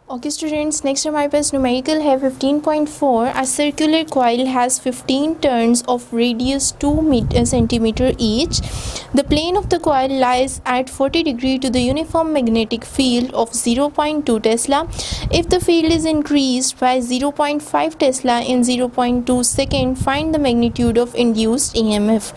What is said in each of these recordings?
Okay students, next हमारे पास numerical है 15.4. A circular coil has 15 turns of radius 2 centimeter each. The plane of the coil lies at 40 degrees to the uniform magnetic field of 0.2 Tesla. If the field is increased by 0.5 Tesla in 0.2 second, find the magnitude of induced EMF.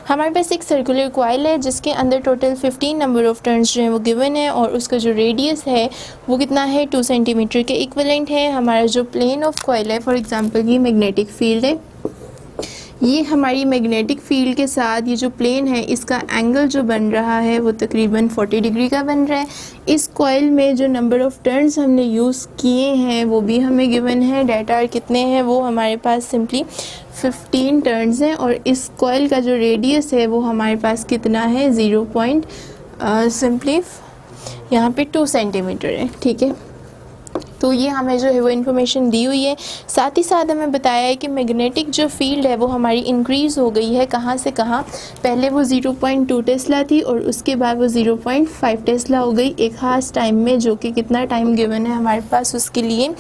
हमारे पास एक circular coil है जिसके अंदर total 15 number of turns जो हैं वो given है और उसका जो रेडियस है वो कितना है 2 सेंटीमीटर के इक्विवेलेंट है. हमारा जो प्लेन ऑफ कॉइल है, फॉर एग्जांपल ये मैग्नेटिक फील्ड है, ये हमारी मैग्नेटिक फील्ड के साथ ये जो प्लेन है इसका एंगल जो बन रहा है वो तकरीबन 40 डिग्री का बन रहा है. इस कॉइल में जो नंबर ऑफ टर्न्स हमने यूज़ किए हैं वो भी हमें गिवन है. डेटा कितने हैं वो हमारे पास सिंपली 15 टर्न्स हैं और इस कॉइल का जो रेडियस है वो हमारे पास कितना है 0. सिंपली यहाँ पे 2 सेंटीमीटर है. ठीक है, तो ये हमें जो है वो इन्फॉर्मेशन दी हुई है. साथ ही साथ हमें बताया है कि मैग्नेटिक जो फील्ड है वो हमारी इंक्रीज़ हो गई है. कहाँ से कहाँ? पहले वो 0.2 टेस्ला थी और उसके बाद वो 0.5 टेस्ला हो गई एक खास टाइम में, जो कि कितना टाइम गिवन है हमारे पास, उसके लिए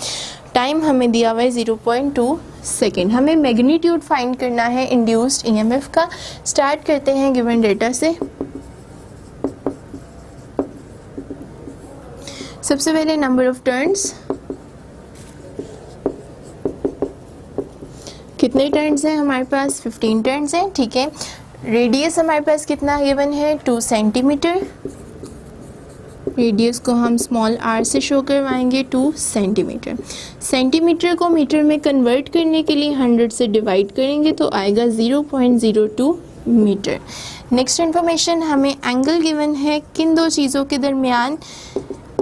टाइम हमें दिया हुआ है 0.2 सेकेंड. हमें मैग्नीट्यूड फाइंड करना है इंड्यूस्ड ईएमएफ का. स्टार्ट करते हैं गिवन डेटा से. सबसे पहले नंबर ऑफ टर्न्स, कितने टर्न्स हैं हमारे पास? 15 टर्न्स हैं. ठीक है, रेडियस हमारे पास कितना गिवन है 2 सेंटीमीटर. रेडियस को हम स्मॉल r से शो करवाएंगे 2 सेंटीमीटर. सेंटीमीटर को मीटर में कन्वर्ट करने के लिए 100 से डिवाइड करेंगे तो आएगा 0.02 मीटर. नेक्स्ट इन्फॉर्मेशन, हमें एंगल गिवन है किन दो चीज़ों के दरमियान?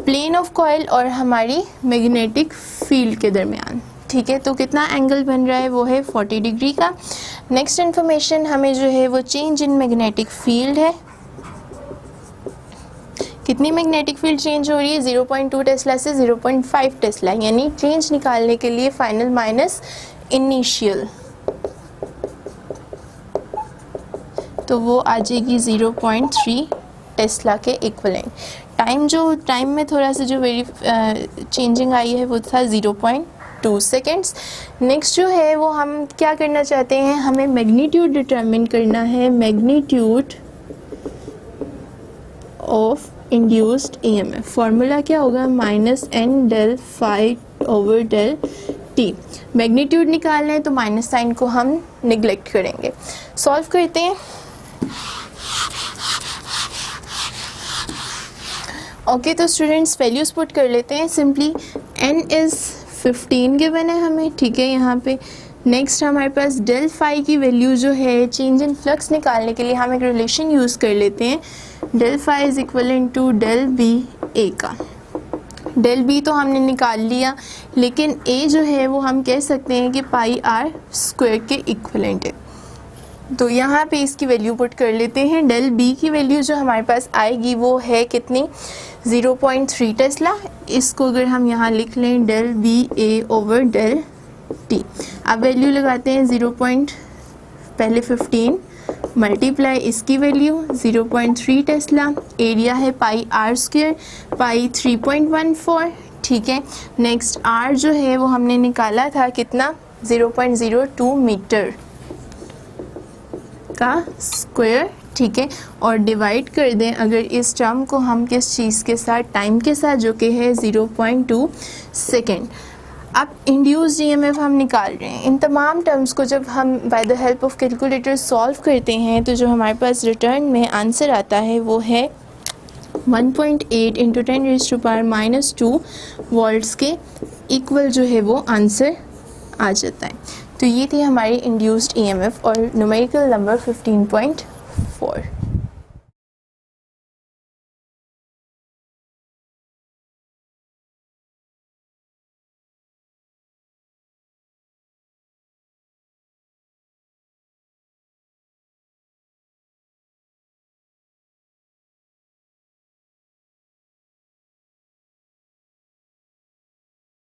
प्लेन ऑफ कॉइल और हमारी मैग्नेटिक फील्ड के दरमियान. ठीक है, तो कितना एंगल बन रहा है वो है 40 डिग्री का. नेक्स्ट इन्फॉर्मेशन हमें जो है वो चेंज इन मैग्नेटिक फील्ड है. कितनी मैग्नेटिक फील्ड चेंज हो रही है? 0.2 टेस्ला से 0.5 टेस्ला, यानी चेंज निकालने के लिए फाइनल माइनस इनिशियल, तो वो आ जाएगी 0.3 टेस्ला के इक्विवेलेंट. टाइम में थोड़ा सा जो चेंजिंग आई है वो था 0.2 सेकेंड्स. नेक्स्ट जो है वो हम क्या करना चाहते हैं, हमें मैग्नीट्यूड डिटरमिन करना है. Magnitude of induced EMF, formula क्या होगा? -n del phi over del t. Magnitude निकालना है तो माइनस साइन को हम निगलेक्ट करेंगे. सॉल्व करते हैं. ओके, तो स्टूडेंट्स वैल्यूज़ पुट कर लेते हैं. सिंपली n इज़ 15 गिवन है हमें. ठीक है, यहाँ पे नेक्स्ट हमारे पास डेल फाई की वैल्यू जो है चेंज इन फ्लक्स निकालने के लिए हम एक रिलेशन यूज़ कर लेते हैं. Del phi is equivalent to del B A का. डेल बी तो हमने निकाल लिया, लेकिन ए जो है वो हम कह सकते हैं कि पाई आर स्क्वायर के इक्वलेंट है. तो यहाँ पे इसकी वैल्यू पुट कर लेते हैं. डेल बी की वैल्यू जो हमारे पास आएगी वो है कितनी? 0.3 टेस्ला. इसको अगर हम यहाँ लिख लें डेल बी ए ओवर डेल टी. अब वैल्यू लगाते हैं पहले 15 मल्टीप्लाई इसकी वैल्यू 0.3 टेस्ला. एरिया है पाई आर स्क्वायर, पाई 3.14. ठीक है, नेक्स्ट आर जो है वो हमने निकाला था कितना? 0.02 मीटर का स्क्वायर. ठीक है, और डिवाइड कर दें अगर इस टर्म को हम किस चीज़ के साथ? टाइम के साथ, जो कि है 0.2 सेकेंड. अब इंड्यूस्ड ईएमएफ हम निकाल रहे हैं. इन तमाम टर्म्स को जब हम by the help of calculator solve करते हैं तो जो हमारे पास रिटर्न में आंसर आता है वो है 1.8 × 10⁻⁻² वोल्ट्स के इक्वल जो है वो आंसर आ जाता है. तो ये थी हमारी इंड्यूस्ड ईएमएफ और न्यूमेरिकल नंबर 15.4.